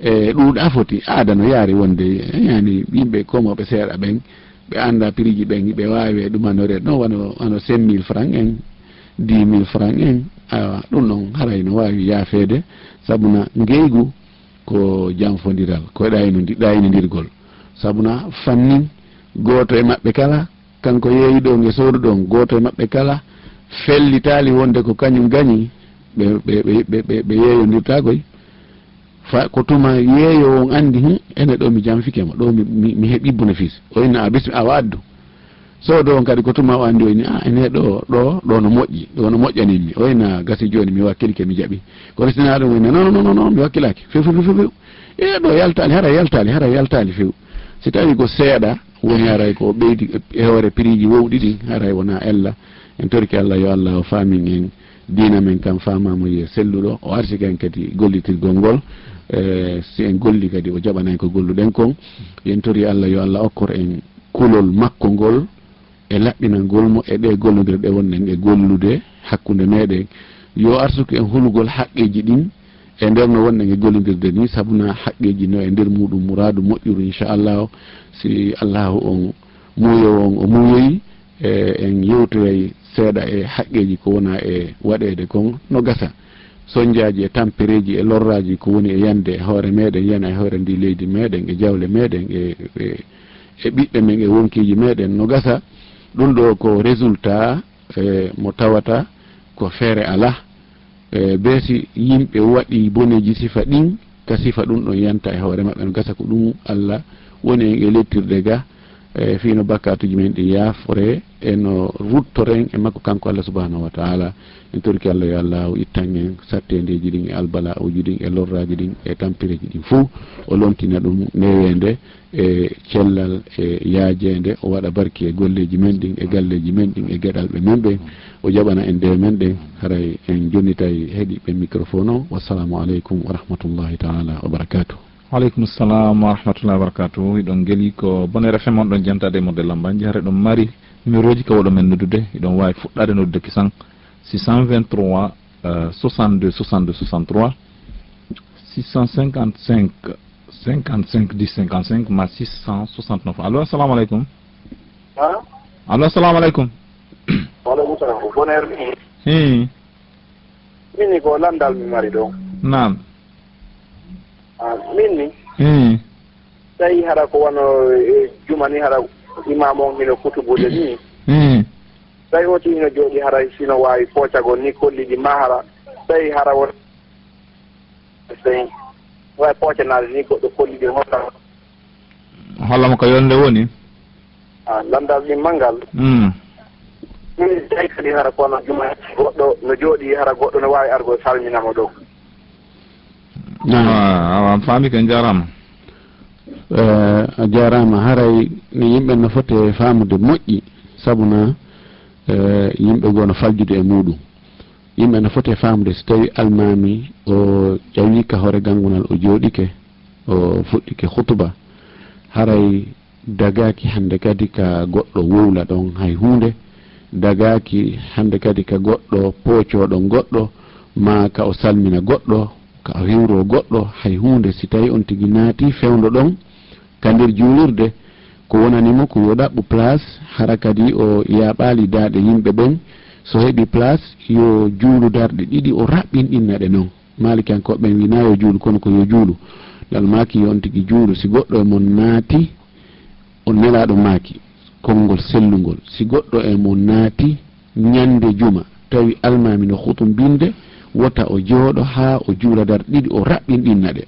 e ɗuuɗa foti aada no yaari wonde yani yimɓe komoɓe seeɗa ɓen ɓe anda prix ji ɓen ɓe wawi ɗumanore ɗon wano 5 000 francs en 10 000 francs en awa ɗum ɗon haray no wawi yaafede sabuna ngeygu ko janfodiral ko ɗaynodirgol sabuna fannin goto e maɓɓe kala kanko yeeyi ɗo nge soodu ɗon goto e maɓɓe kala fellitali wonde ko kañum gañi ɓe yeeyondirtakoy fa ko tuma yeeyo on andi ene ɗo mi janfikemo ɗo mi heeɓi bénéfice o inna a bismi awa addu soodo on kadi ko tuma o andi o ini ene ɗo no moƴƴi ɗo no moƴƴaninmi o inna gasi joni mi wakkilike mi jaɓi ko restina ɗum inna non mi wakkilaki few e ɗo hara yaltali few si tawi ko seeɗa woni haray ko ɓeydi e hoore prix ji wowɗi ɗin haray wona ella en torki Allah yo Allah o faamin en dina men kam famamo ye selluɗo o arsi ken kadi gollitirgol ngol si en golli kadi o jaɓanay ko golluɗen kon yen tori Allah yo Allah okkor en kulol makko ngol e laɓɓinangol mo e ɗe gollodirɗe wonnen e gollude hakkude meɗen yo arsuki en hulugol haqqeji ɗin e nder no wonnen e gollodirde ni sabuna haqqeji no e nder muɗum muradu moƴƴuru inchallahu si allahu on muyowo on o muyoyi en yewtoray seeɗa e haqqeji ko wona e waɗede kon no gasa soñdiaji e tampereji e lorraji ko woni e yande e hoore meɗen yana e hoore ndi leydi meɗen e jawle meɗen e ɓiɓɓe men e wonkiji meɗen no gasa ɗum ɗo ko résultat mo tawata ko feere ala be si yimɓe waɗi boneji sifa ɗin ka sifa ɗum ɗon yanta e hoore maɓɓe no gasa ko ɗum Allah woni en e lettirde ga fino bakkatuji men ɗi yaafore e no ruttoren e makko kanko Allah subhanahu wa ta'ala en torki Allah yo Allah ittan en sattedeji ɗin e albala uji ɗin e lorraji ɗin e tampireji ɗin fou o lontina ɗum newende e cellal e yaajede o waɗa barki e golleji men ɗin e galleji men ɗin e gueɗalɓe men ɓen o jaɓana en nde men ɗen haray en jonnitay heeɗiɓe microphone o wassalamu aleykum wa rahmatullahi ta'ala wa barakatuh. Waleykum salam wa rahmatullahi wa barakatuh. Iɗon geli ko Bonheur FM on ɗon jantade mo Lambagne hare ɗon mari numéro ji kawoɗo men noddude iɗon wawi fuɗɗade noddude kisan 623 62 62 63 655 55 10 55 ma 669. Allo assalamu aleykum. Allo assalamu aleykum. Waleykum salam. Bonheur mini ko landal mi mari ɗo. Naam. Min ni tawi hara ko wano juma ni hara imam on hino kutubude ni tawi oti hino jooɗi hara sino wawi poocagol ni kolliji ma hara tawi hara won tawi wawi poocanade ni goɗɗo kolliji holla hollamo ko yolnde woni landal ɗin manngal min tawi kadi hara ko wano juma goɗɗo no jooɗi hara goɗɗo no wawi argo salminamo ɗo a faami ko jarama a jarama haray ni yimɓe no foti famude moƴƴi sabuna yimɓe gono faljude e muɗum yimɓe no foti famude so tawi almami o ƴawi ka hoore gangunal o jooɗike o fuɗɗike hutuba haray dagaki hande kadi ka goɗɗo wowla ɗon hay hunde dagaki hande kadi ka goɗɗo poocoɗon goɗɗo ma ka o salmina goɗɗo ka o hewro goɗɗo hay hunde si tawi on tigi naati fewdo ɗon ka nder juulirde ko wonanimo ko yo ɗaɓɓu place hara kadi o yaɓali daaɗe yimɓe ɓen so heeɓi place yo juulu darɗe ɗiɗi o raɓɓinɗinna ɗe noon malikankoɓe ɓen wina yo juulu kono ko yo juulu dal maki yo on tigi juulu si goɗɗo e mon naati on nelaɗo maki konngol sellugol si goɗɗo e mon naati ñande juma tawi almami no hutum binde wota o jooɗo ha o juula dar ɗiɗi o raɓɓinɗinna ɗe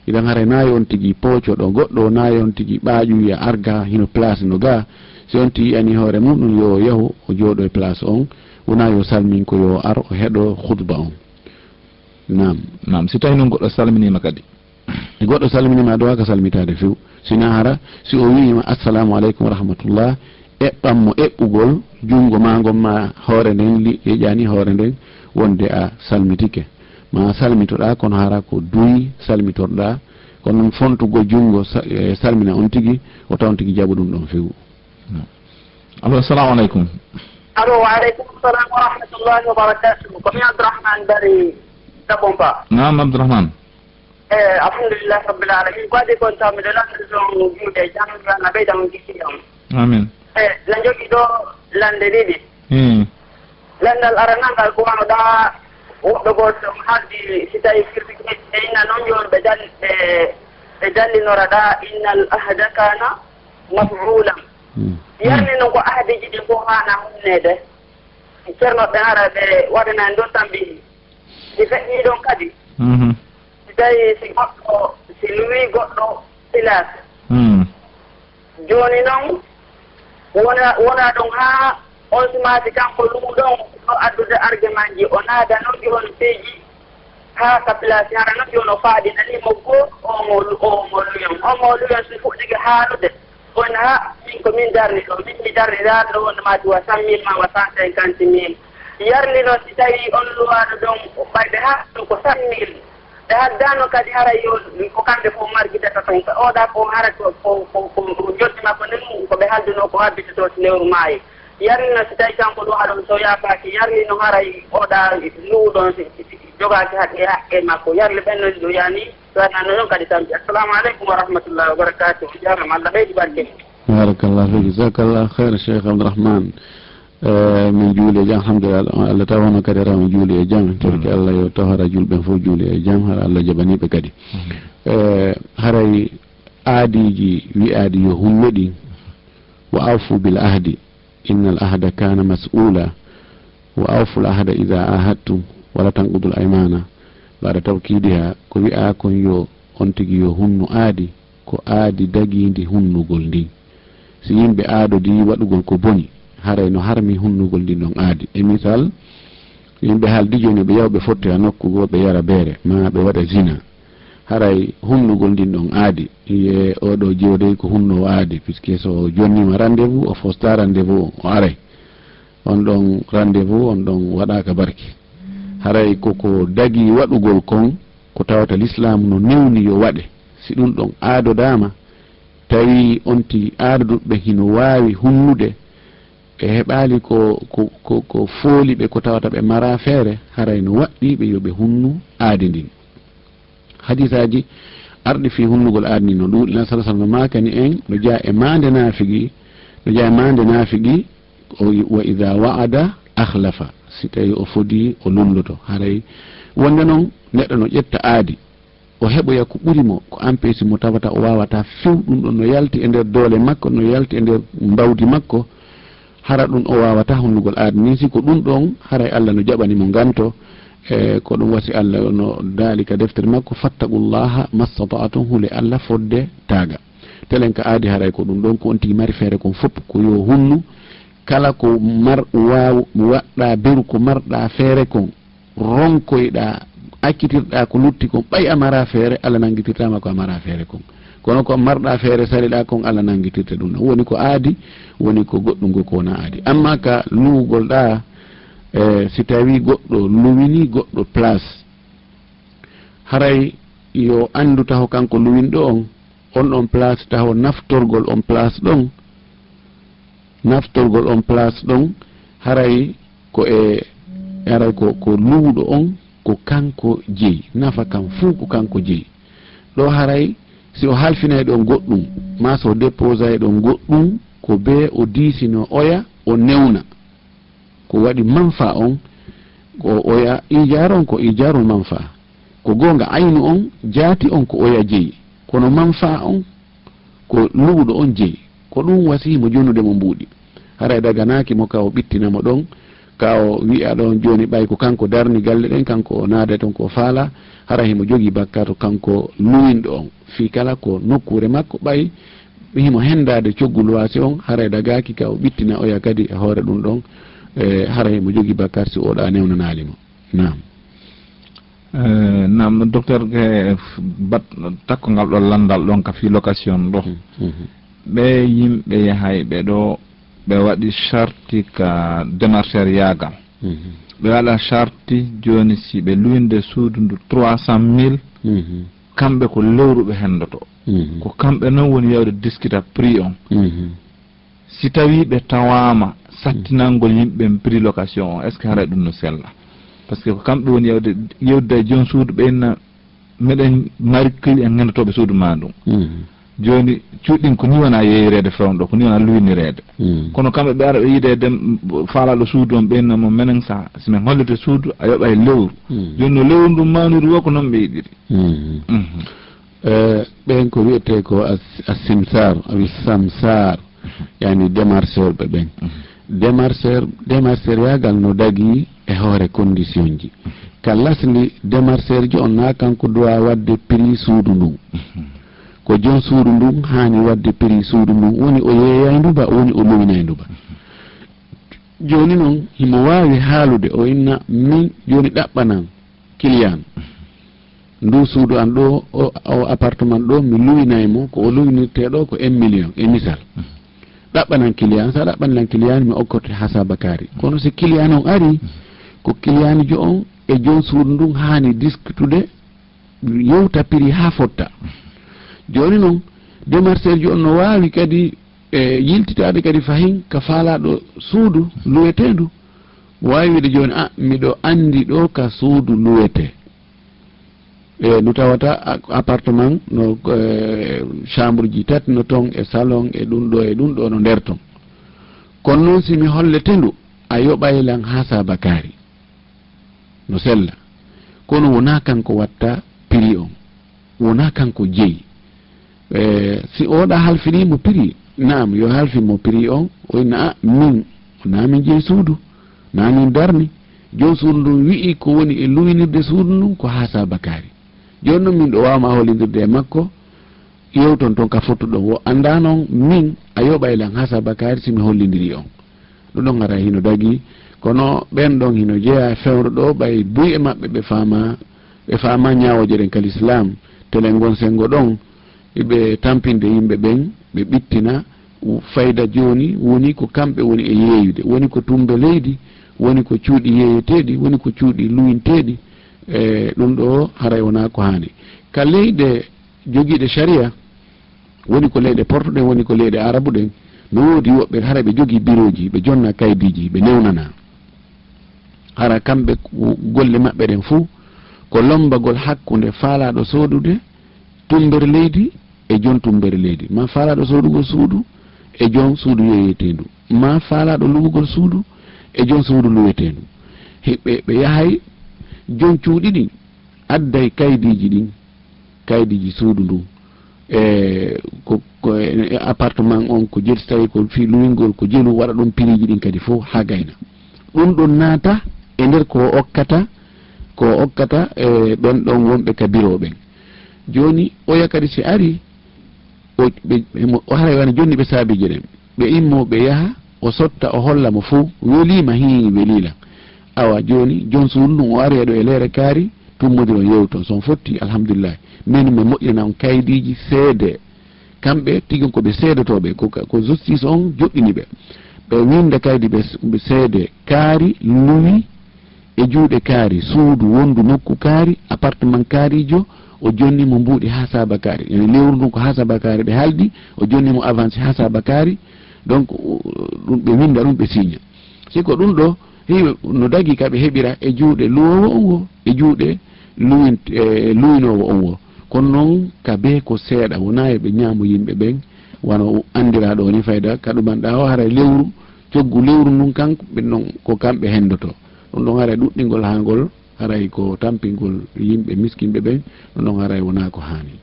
idan haray nayi on tigi poocoɗo goɗɗo nayi on tigi ɓaaƴuya arga hino place no ga si on tigi ani hoore muɗum yo yahu o jooɗo e place on wona yo salmin ko yo ar o heɗo khutba on nam si tawi noon goɗɗo salminima kadi goɗɗo salminima aɗa waka salmitade few sina hara si o wiima assalamu aleykum wa rahmatullah eɓɓanmo eɓɓugol jungo ma gomma hoore nden yeƴani hoore nden wonde a salmitike ma salmitoɗa kono hara ko duyi salmitorɗa kono noon fontugo jungo salmina on tigi o taw on tigi jaɓa ɗum ɗon few allo assalamu aleykum allo wa aleykum salam wa rahmatullahi wa barakatuhu komi abdourahmane bari tabomba nam abdourahmane alhamdulillah rabbil alamin ko adi kon tammi de lande zon juuɗe janna ɓeydamo gikkiyam amin na jogui ɗo lande ɗiɗi landal aranangal ko wanoɗa woɗɗo goto haddi si tawi firtiki e inna noon joni ɓe jallinora ɗa innal ahda kana maf'ulan yarni noon ko ahdiji ɗi fof hana humnede ceernoɓe ara ɓe waɗanani ɗon tan mbihi si feƴƴi ɗon kadi si tawi si goɗɗo si luwi goɗɗo silas joni noon wona ɗon ha on sumati kanko luuɗon o addude argument ji o naada noon jon peeji ha ka place hara noon jon o faaɗinanimo goo omo luyon so fuɗɗike haalude on ha min ko min darni ɗo min mi darni ɗaɗo wondemati wa 100 000 ma wa 150 000 yarni noon si tawi on luwaɗo ɗon ɓayɓe ha ɗum ko 100 000 ɓe haddano kadi hara yo ko kamɓe fof margidata ton oɗa ko hara ko jottima ko nden ko ɓe halduno ko habbitoto to lewru maayi yarnino si tawi kanko ɗo haɗon so yaafaki yarlino haray oɗa luuɗon jogaki haqqe makko yarli ɓennoɗi ɗo yani wanano ɗon kadi tampi assalamu aleykum wa rahmatullahi wa barakatuh jarama Allah ɓeydi barke barakallah fiki jazakallah khair cheikh abdourahmane min juuli e jam alhamdulillah Allah tawono kadi rawa juuli e jam torki Allah yo tawara julɓen fof juuli e jam hara Allah jaɓaniɓe kadi haray aadiji wi'aadi yo hummeɗi wa awfu bil ahdi innal ahda kana mas'ula wa awfu al ahda idha ahadtum wala tanqudul aymana ba'da tawkidiha ko wi'a kon yo on tigi yo hunnu aadi ko aadi dagindi hunnugol ndi si yimɓe aadodi waɗugol ko boni haray no harmi hunnugol ndi ɗon aadi e misal yimɓe haaldi joni ɓe yawɓe fotte a nokkugo ɓe yara beere ma ɓe waɗa zina haray hunnugol ndin ɗon aadi ye oɗo jewde ko hunnowo aadi puisque so jonnima rendez-vous o fosta rendez-vous o aray on ɗon rendez-vous on ɗon waɗaka barki haray koko dagi waɗugol kon ko tawata l'islam no newni yo waɗe si ɗum ɗon aadodama tawi onti aadoduɓe hino wawi hunnude e heɓali ko fooli ɓe ko tawata ɓe mara feere haray no waɗɗiɓe yoɓe hunnu aadi ndin hadisaji arɗi fi hunnugol aadni no ɗum ɗilan salah sallam makani en no jaa e mande naafigi wa ida wa'ada akhlafa si tawi o fodi o lulloto haray wonde noon neɗɗo no ƴetta aadi o heɓoya ko ɓurimo ko empêche mo tawata o wawata few ɗum ɗon no yalti e nder doole makko no yalti e nder mbawdi makko hara ɗum o wawata hunnugol aadi ni si ko ɗum ɗon haray Allah no jaɓanimo nganto ko ɗum wasi Allah no dalika deftere makko fattaqullaha mastata'tum hule Allah fodde taaga telen ka aadi haray ko ɗum ɗon ko on tigi mari feere kon fopp ko yo hunnu kala ko waɗɗa beru ko marɗa feere kon ronkoyɗa accitirɗa ko lutti kon ɓay amara feere Allah nangitirtama ko amara feere kon kono ko marɗa feere saliɗa kon Allah nangitirta ɗum woni ko aadi woni ko goɗɗum ko wona aadi amma ka luwugol ɗa si tawi goɗɗo luwini goɗɗo place haray yo andu taho kanko luwinɗo on ɗon place taho naftorgol on place ɗon haray ko haray ko luwɗo on ko kanko jeeyi nafa kam fuu ko kanko jeeyi ɗo haray si o halfinay ɗon goɗɗum ma so déposay ɗon goɗɗum ko be o diisino oya o newna ko waɗi manfa on ko oya ijaru on ko ijaru manfa ko gonga aynu on jaati on ko oya jeeyi kono manfa on ko luwɗo on jeeyi ko ɗum wasimo jonude mo mbuuɗi haray daganaki mo ka o ɓittinamo ɗon ka o wi'a ɗon joni ɓay ko kanko darni galle ɗen kanko o naada ton ko faala hara himo jogi bakka to kanko luwinɗo on fi kala ko nokkure makko ɓay himo hendade coggol wasi on haray dagaki ka o ɓittina oya kadi e hoore ɗum ɗon hara himo jogi bakkar si oɗa newnanalimo nam nam docteur ke bat takkongal ɗo landal ɗon ka fi location ɗo ɓe yimɓe yahay ɓe ɗo ɓe waɗi charti ka démarcheur yagal ɓe waɗa charti joni si ɓe luwinde suudu ndu 300 000 kamɓe ko lewruɓe hendoto ko kamɓe noon woni yawde discuta prix on si tawi ɓe tawama sattinangol yimɓe prix location on est ce que haray ɗum no sella par ce que ko kamɓe woni yewdude e joni suudu ɓenna meɗen mari kili en hendotoɓe suudu ma ɗum joni cuuɗin ko ni wona yeeyrede fewnɗo ko ni wona luwinirede kono kamɓe ɓe ara ɓe yiide faalaɗo suudu on ɓennamo menen saaha simin hollite suudu a yoɓa e lewru joni no lewru ndum manuri wo ko noon ɓe yiɗiri ɓen ko wiyete ko a simsar awi samsar yani démarcheur ɓe ɓen démarcheur yagal no dagui e hoore condition ji ka lasli démarcheur ji on na kanko dowa wadde prix suudu ndun ko jon suudu ndun hani wadde prix suudu ndun woni o yeeyaynduba woni o luwinaynduba joni noon himo wawi haalude o inna min joni ɗaɓɓanan client ndu suudu an ɗo o appartement ɗo mi luwinaymo ko o luwinirte ɗo ko 1 million e misal ɗaɓɓanan client sa ɗaɓɓanan client mi okkote hasabakari kono si client on ari ko client jo on e jon suudu ndun hani discutude yewta prix ha fotta joni noon démarcheur ji on no wawi kadi yiltitade kadi fahin ka faalaɗo suudu luwetendu wawi wiide joni miɗo andi ɗo ka suudu luwete ndu tawata appartement no chambre ji tati no ton e salon e ɗum ɗo no nder ton kono noon simi holletendu a yoɓaylan ha sabakari no sella kono wona kanko watta prix on wona kanko jeeyi si oɗa halfinimo prix naam yo halfinmo prix on o inna min namin jeeyi suudu namin darni joni suudu ndun wi'i ko woni e luwinirde suudu ndun ko ha sabakari joni noon min ɗo wawma hollidirde e makko yewton toon ka fottuɗon wo anda noon min a yoɓaylan ha sabakari simi hollidiri on ɗum ɗon ara hino dagui kono ɓen ɗon hino jeeya fewre ɗo ɓay buy e mabɓe ɓe faama ñawoje ɗen kal islam tele gon sengo ɗon ɓe tampinde yimɓe ɓen ɓe ɓittina fayda joni woni ko kamɓe woni e yeeyude woni ko tumbe leydi woni ko cuuɗi yeeyeteɗi woni ko cuuɗi luwinteɗi ɗum ɗo haray wona ko hani ka leyɗe joguiɗe sharia woni ko leyɗe portuɗen woni ko leyɗe arabu ɗen no woodi woɓɓe hara ɓe jogui bureau ji ɓe jonna kaydiji ɓe newnana hara kamɓe golle maɓɓe ɗen fuu ko lombagol hakkude faalaɗo sodude tumbere leydi e jon tumbere leydi ma faalaɗo sodugol suudu e jon suudu yeeyetendu ma faalaɗo luwugol suudu e jon suudu luwetendu ɓe yahay jon cuuɗi ɗin adday kaydiji ɗin kaydiji suudu ndun ko appartement on ko jeli tawi ko fi luwingol ko jelu waɗa ɗon piriji ɗin kadi fof ha gayna ɗum ɗon naata e nder ko okkata ɓen ɗon wonɓe ka bureau ɓen joni oya kadi si ari o haray wana jonni ɓe saabiji ɗen ɓe immo ɓe yaha o sotta o holla mo fo welima hi welila awa joni jon suudu ndun o ari ɗo e leere kaari tummodiron yewton son fotti alhamdulillah min mi moƴƴina on kaydiji seede kamɓe tigi ko ɓe seedetoɓe ko justice on joɗɗini ɓe ɓe winda kaydi ɓe seede kaari luwi e juuɗe kaari suudu wondu nokku kaari appartement kaarijo o jonnimo mbuuɗi ha saba kaari ene lewru ndun ko ha saba kaari ɓe haldi o jonnimo avancé ha saba kaari donc ɗum ɓe winda ɗum ɓe signa siko ɗum ɗo hewi no dagui ka ɓe heɓira e juuɗe luwowo on wo e juuɗe luwinowo on wo kono noon ka be ko seeɗa wona e ɓe ñaamo yimɓe ɓen wano andiraɗo ni fayda kaɗumanɗa o hara lewru coggu lewru ndun kanko ɓe noon ko kamɓe hendoto ɗum ɗon haray ɗuɗɗingol ha ngol haray ko tampingol yimɓe miskinɓe ɓen ɗum ɗon haray wona ko hani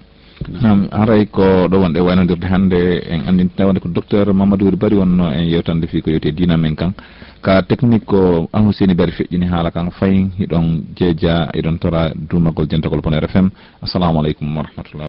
haray ko ɗo wonɗe waynodirde hannde en andinta wonde ko docteur Mamadou Oury Bari wonno en yewtande fi ko yewte dina men kan ka technique ko Alhousseni Bari feƴƴini haala kan fayin hiɗon jeeja eɗon tora dumagol jentagol Bonheur FM assalamu aleykum wa rahmatullah